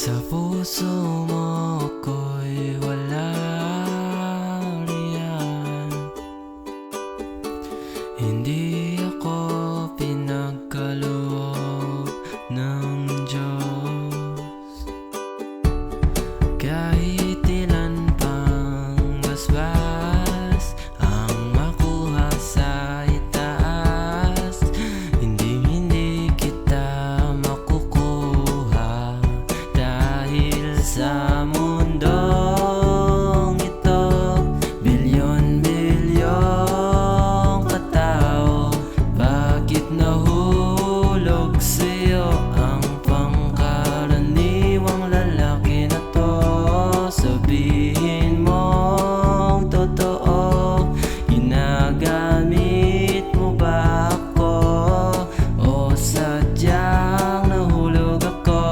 Sa puso mo ako'y wala riyan. Hindi ako pinagkaloob ng Diyos. Kahit ilan pang basbas ang makuha sa itaas, hindi kita makukuha dahil sa mundong ito. Bilyon-bilyong katao, bakit nahulog sa'yo ang pangkaraniwang lalaki na to? Sabihin mong totoo, ginagamit mo ba ako? O sadyang nahulog ako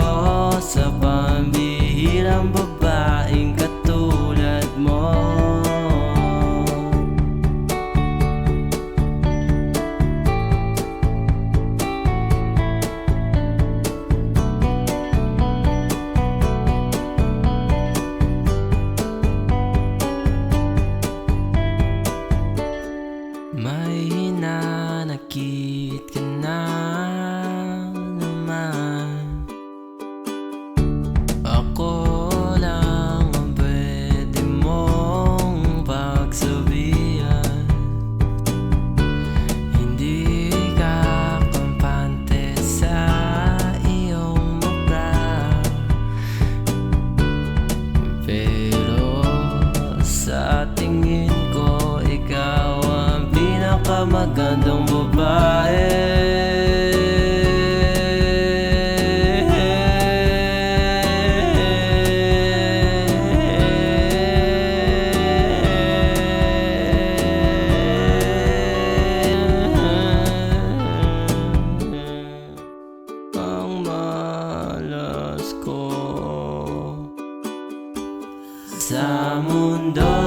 sa pambihirang babaeng katulad mo? May hinanakit ka na naman. Ako lang ang pwede mong pagsabihan. Hindi ka kampante sa iyong mukha, pero sa tingin ko ikaw ang pinakamagandang babae. Ang malas ko sa mundo.